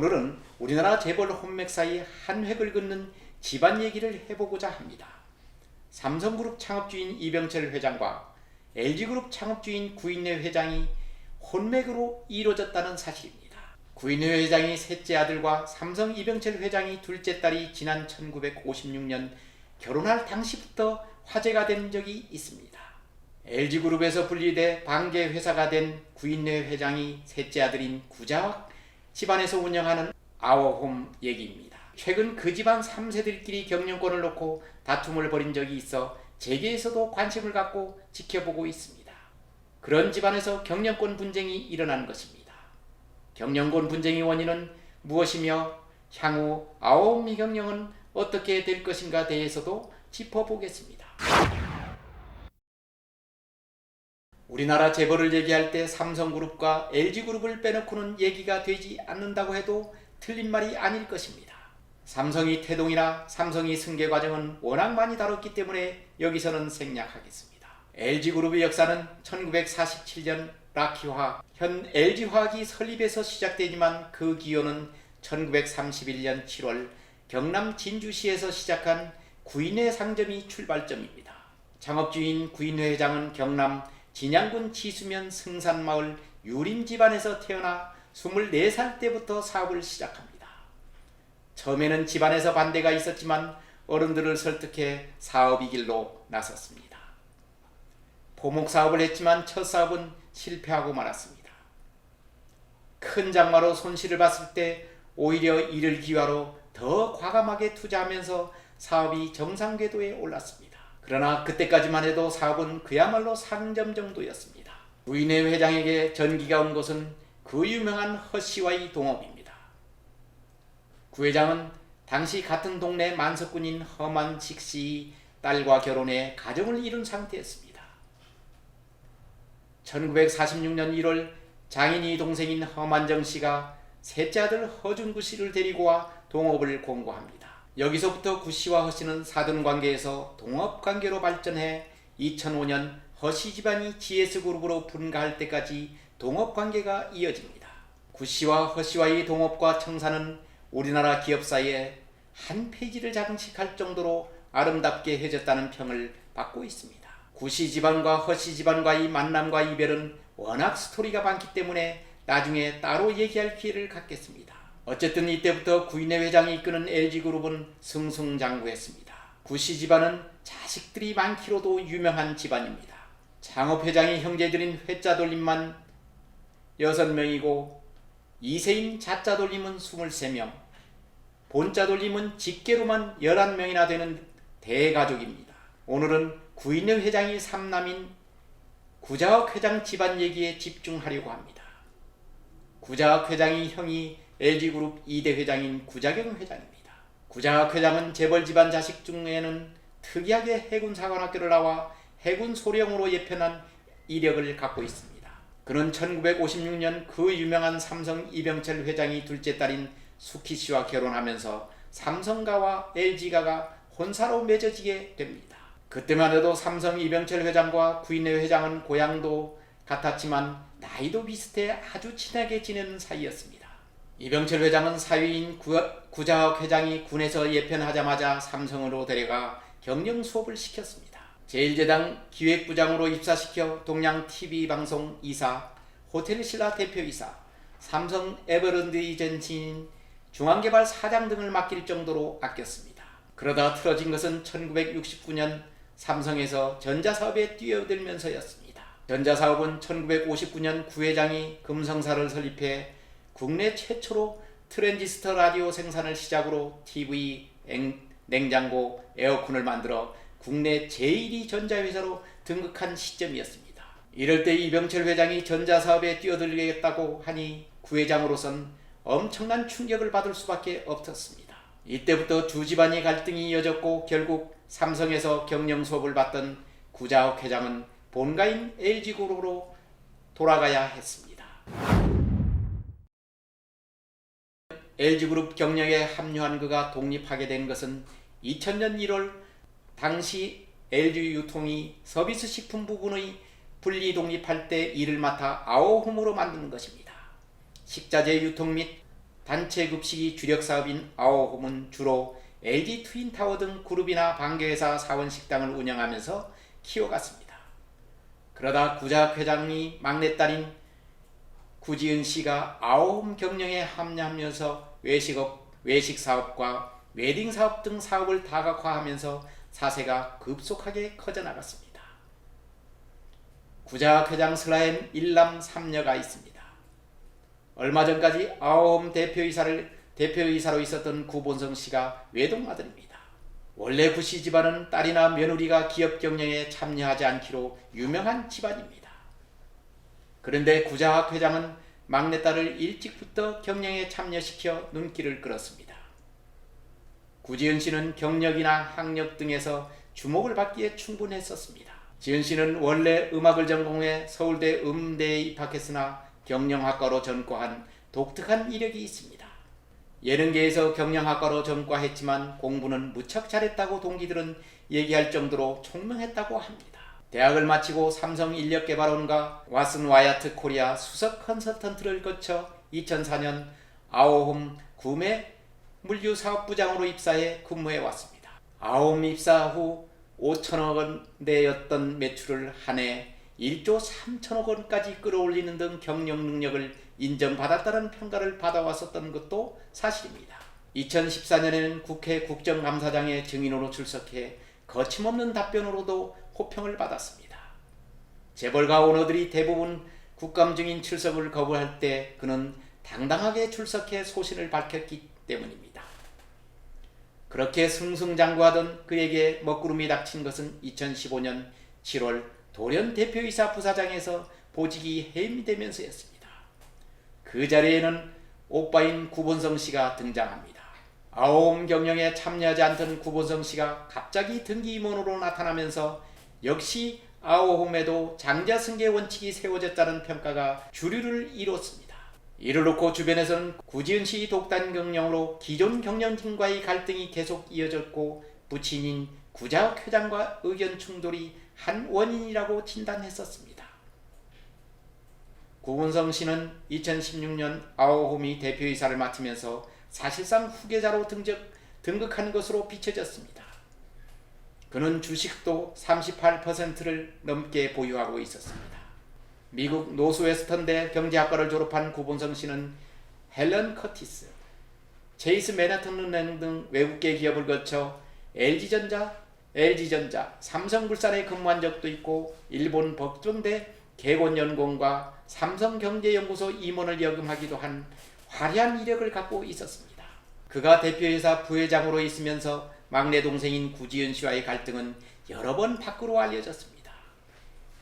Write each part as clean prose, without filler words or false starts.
오늘은 우리나라 재벌 혼맥 사이 한 획을 긋는 집안 얘기를 해보고자 합니다. 삼성그룹 창업주인 이병철 회장과 LG그룹 창업주인 구인회 회장이 혼맥으로 이루어졌다는 사실입니다. 구인회 회장이 셋째 아들과 삼성 이병철 회장이 둘째 딸이 지난 1956년 결혼할 당시부터 화제가 된 적이 있습니다. LG그룹에서 분리돼 반개 회사가 된 구인회 회장이 셋째 아들인 구자학 집안에서 운영하는 아워홈 얘기입니다. 최근 그 집안 3세들끼리 경영권을 놓고 다툼을 벌인 적이 있어 재계에서도 관심을 갖고 지켜보고 있습니다. 그런 집안에서 경영권 분쟁이 일어난 것입니다. 경영권 분쟁의 원인은 무엇이며 향후 아워홈 경영은 어떻게 될 것인가 대해서도 짚어보겠습니다. 우리나라 재벌을 얘기할 때 삼성그룹과 LG그룹을 빼놓고는 얘기가 되지 않는다고 해도 틀린 말이 아닐 것입니다. 삼성이 태동이나 삼성이 승계 과정은 워낙 많이 다뤘기 때문에 여기서는 생략하겠습니다. LG그룹의 역사는 1947년 락키화학, 현 LG화학이 설립해서 시작되지만 그 기원은 1931년 7월 경남 진주시에서 시작한 구인회 상점이 출발점입니다. 창업주인 구인회 회장은 경남 진양군 지수면 승산마을 유림 집안에서 태어나 24살 때부터 사업을 시작합니다. 처음에는 집안에서 반대가 있었지만 어른들을 설득해 사업의 길로 나섰습니다. 포목 사업을 했지만 첫 사업은 실패하고 말았습니다. 큰 장마로 손실을 봤을 때 오히려 이를 기회로 더 과감하게 투자하면서 사업이 정상 궤도에 올랐습니다. 그러나 그때까지만 해도 사업은 그야말로 상점 정도였습니다. 구인회 회장에게 전기가 온 것은 그 유명한 허씨와의 동업입니다. 구 회장은 당시 같은 동네 만석군인 허만식 씨의 딸과 결혼해 가정을 이룬 상태였습니다. 1946년 1월 장인이 동생인 허만정 씨가 셋째 아들 허준구 씨를 데리고 와 동업을 공고합니다. 여기서부터 구 씨와 허 씨는 사돈관계에서 동업관계로 발전해 2005년 허 씨 집안이 GS그룹으로 분가할 때까지 동업관계가 이어집니다. 구 씨와 허 씨와의 동업과 청사는 우리나라 기업사에 한 페이지를 장식할 정도로 아름답게 해졌다는 평을 받고 있습니다. 구 씨 집안과 허 씨 집안과의 만남과 이별은 워낙 스토리가 많기 때문에 나중에 따로 얘기할 기회를 갖겠습니다. 어쨌든 이때부터 구인회 회장이 이끄는 LG그룹은 승승장구했습니다. 구 씨 집안은 자식들이 많기로도 유명한 집안입니다. 창업회장이 형제들인 회자 돌림만 6명이고 2세인 자자 돌림은 23명, 본자 돌림은 직계로만 11명이나 되는 대가족입니다. 오늘은 구인회 회장이 3남인 구자학 회장 집안 얘기에 집중하려고 합니다. 구자학 회장의 형이 LG그룹 2대 회장인 구자경 회장입니다. 구자학 회장은 재벌 집안 자식 중에는 특이하게 해군사관학교를 나와 해군 소령으로 예편한 이력을 갖고 있습니다. 그는 1956년 그 유명한 삼성 이병철 회장이 둘째 딸인 수키 씨와 결혼하면서 삼성가와 LG가가 혼사로 맺어지게 됩니다. 그때만 해도 삼성 이병철 회장과 구인회 회장은 고향도 같았지만 나이도 비슷해 아주 친하게 지내는 사이였습니다. 이병철 회장은 사위인 구자학 회장이 군에서 예편하자마자 삼성으로 데려가 경영 수업을 시켰습니다. 제1재단 기획부장으로 입사시켜 동양 TV방송 이사, 호텔신라 대표이사, 삼성 에버랜드 에이전시인 중앙개발 사장 등을 맡길 정도로 아꼈습니다. 그러다 틀어진 것은 1969년 삼성에서 전자사업에 뛰어들면서였습니다. 전자사업은 1959년 구 회장이 금성사를 설립해 국내 최초로 트랜지스터 라디오 생산을 시작으로 TV, 냉장고, 에어컨을 만들어 국내 제1위 전자회사로 등극한 시점이었습니다. 이럴 때 이병철 회장이 전자사업에 뛰어들겠다고 하니 구 회장으로선 엄청난 충격을 받을 수밖에 없었습니다. 이때부터 두 집안의 갈등이 이어졌고 결국 삼성에서 경영 수업을 받던 구자학 회장은 본가인 LG그룹으로 돌아가야 했습니다. LG그룹 경영에 합류한 그가 독립하게 된 것은 2000년 1월 당시 LG유통이 서비스식품 부분의 분리 독립할 때 일을 맡아 아워홈으로 만드는 것입니다. 식자재 유통 및 단체 급식이 주력 사업인 아오홈은 주로 LG 트윈타워 등 그룹이나 반개회사 사원식당을 운영하면서 키워갔습니다. 그러다 구자학 회장이 막내딸인 구지은 씨가 아오홈 경영에 합류하면서 외식 사업과 웨딩 사업 등 사업을 다각화하면서 사세가 급속하게 커져나갔습니다. 구자학 회장 슬하엔 1남 3녀가 있습니다. 얼마 전까지 아오홈 대표이사로 있었던 구본성 씨가 외동아들입니다. 원래 구씨 집안은 딸이나 며느리가 기업 경영에 참여하지 않기로 유명한 집안입니다. 그런데 구자학 회장은 막내딸을 일찍부터 경영에 참여시켜 눈길을 끌었습니다. 구지은 씨는 경력이나 학력 등에서 주목을 받기에 충분했었습니다. 지은 씨는 원래 음악을 전공해 서울대 음대에 입학했으나 경영학과로 전과한 독특한 이력이 있습니다. 예능계에서 경영학과로 전과했지만 공부는 무척 잘했다고 동기들은 얘기할 정도로 총명했다고 합니다. 대학을 마치고 삼성인력개발원과 왓슨 와야트 코리아 수석 컨설턴트를 거쳐 2004년 아오홈 구매 물류사업부장으로 입사해 근무해 왔습니다. 아오홈 입사 후 5천억 원대였던 매출을 한 해 1조 3천억 원까지 끌어올리는 등 경영 능력을 인정받았다는 평가를 받아왔었던 것도 사실입니다. 2014년에는 국회 국정감사장의 증인으로 출석해 거침없는 답변으로도 호평을 받았습니다. 재벌가 오너들이 대부분 국감 증인 출석을 거부할 때 그는 당당하게 출석해 소신을 밝혔기 때문입니다. 그렇게 승승장구하던 그에게 먹구름이 닥친 것은 2015년 7월 돌연 대표이사 부사장에서 보직이 해임되면서였습니다. 그 자리에는 오빠인 구본성 씨가 등장합니다. 아오홈 경영에 참여하지 않던 구본성 씨가 갑자기 등기임원으로 나타나면서 역시 아오홈에도 장자승계 원칙이 세워졌다는 평가가 주류를 이뤘습니다. 이를 놓고 주변에서는 구지은 씨 독단 경영으로 기존 경영진과의 갈등이 계속 이어졌고 부친인 구자학 회장과 의견 충돌이 한 원인이라고 진단했었습니다. 구본성 씨는 2016년 아오홈이 대표이사를 맡으면서 사실상 후계자로 등극한 것으로 비춰졌습니다. 그는 주식도 38%를 넘게 보유하고 있었습니다. 미국 노스웨스턴대 경제학과를 졸업한 구본성 씨는 헬런 커티스, 체이스 맨하탄은행 등 외국계 기업을 거쳐 LG전자, 삼성물산에 근무한 적도 있고 일본 법정대 개곤연구원과 삼성경제연구소 임원을 역임하기도 한 화려한 이력을 갖고 있었습니다. 그가 대표이사 부회장으로 있으면서 막내 동생인 구지은 씨와의 갈등은 여러 번 밖으로 알려졌습니다.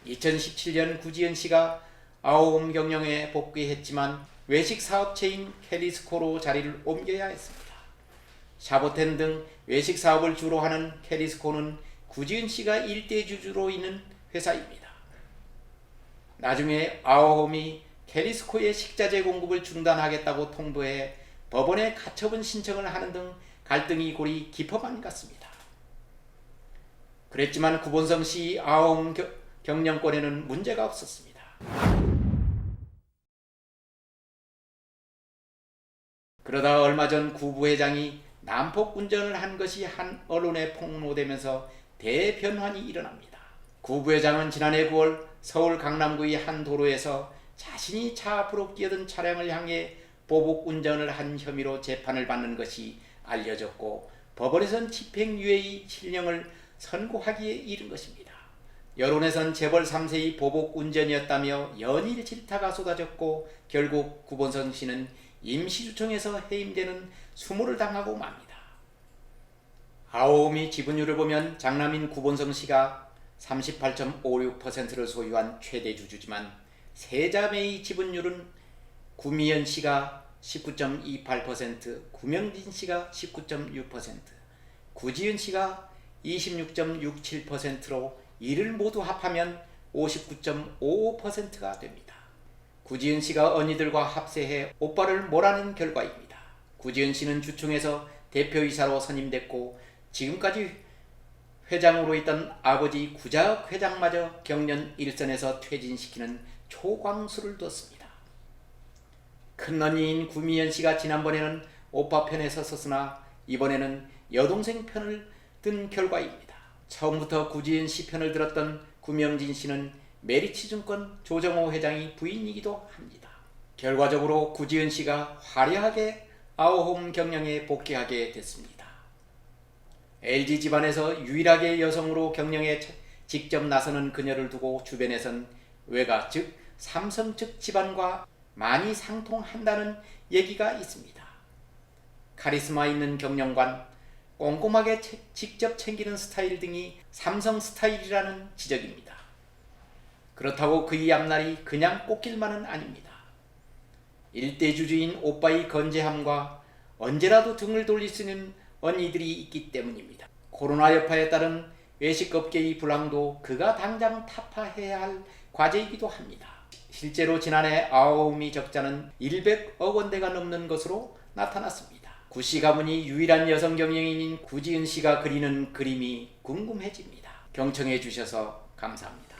2017년 구지은 씨가 아오홈 경영에 복귀했지만 외식 사업체인 캐리스코로 자리를 옮겨야 했습니다. 샤보텐 등 외식 사업을 주로 하는 캐리스코는 구지은 씨가 일대 주주로 있는 회사입니다. 나중에 아오홈이 캐리스코의 식자재 공급을 중단하겠다고 통보해 법원에 가처분 신청을 하는 등 갈등이 골이 깊어만 갔습니다. 그랬지만 구본성 씨 아오홈 경영권에는 문제가 없었습니다. 그러다 얼마 전 구 부회장이 난폭 운전을 한 것이 한 언론에 폭로되면서 대변환이 일어납니다. 구 부회장은 지난해 9월 서울 강남구의 한 도로에서 자신이 차 앞으로 끼어든 차량을 향해 보복 운전을 한 혐의로 재판을 받는 것이 알려졌고 법원에선 집행유예의 실형을 선고하기에 이른 것입니다. 여론에선 재벌 3세의 보복 운전이었다며 연일 질타가 쏟아졌고 결국 구본성 씨는 임시주총에서 해임되는 수모를 당하고 맙니다. 아오홈이 지분율을 보면 장남인 구본성 씨가 38.56%를 소유한 최대 주주지만 세 자매의 지분율은 구미연 씨가 19.28%, 구명진 씨가 19.6%, 구지은 씨가 26.67%로 이를 모두 합하면 59.55%가 됩니다. 구지은 씨가 언니들과 합세해 오빠를 몰아낸 결과입니다. 구지은 씨는 주총에서 대표이사로 선임됐고 지금까지 회장으로 있던 아버지 구자학 회장마저 경연 일선에서 퇴진시키는 초광수를 뒀습니다. 큰언니인 구미연 씨가 지난번에는 오빠 편에 섰었으나 이번에는 여동생 편을 든 결과입니다. 처음부터 구지은 씨 편을 들었던 구명진 씨는 메리츠증권 조정호 회장이 부인이기도 합니다. 결과적으로 구지은 씨가 화려하게 아우홈 경영에 복귀하게 됐습니다. LG 집안에서 유일하게 여성으로 경영에 직접 나서는 그녀를 두고 주변에선 외가 즉 삼성 측 집안과 많이 상통한다는 얘기가 있습니다. 카리스마 있는 경영관, 꼼꼼하게 직접 챙기는 스타일 등이 삼성 스타일이라는 지적입니다. 그렇다고 그의 앞날이 그냥 꽃길만은 아닙니다. 일대주주인 오빠의 건재함과 언제라도 등을 돌릴 수 있는 언니들이 있기 때문입니다. 코로나 여파에 따른 외식업계의 불황도 그가 당장 타파해야 할 과제이기도 합니다. 실제로 지난해 아우미 적자는 100억 원대가 넘는 것으로 나타났습니다. 구씨 가문이 유일한 여성 경영인인 구지은 씨가 그리는 그림이 궁금해집니다. 경청해 주셔서 감사합니다.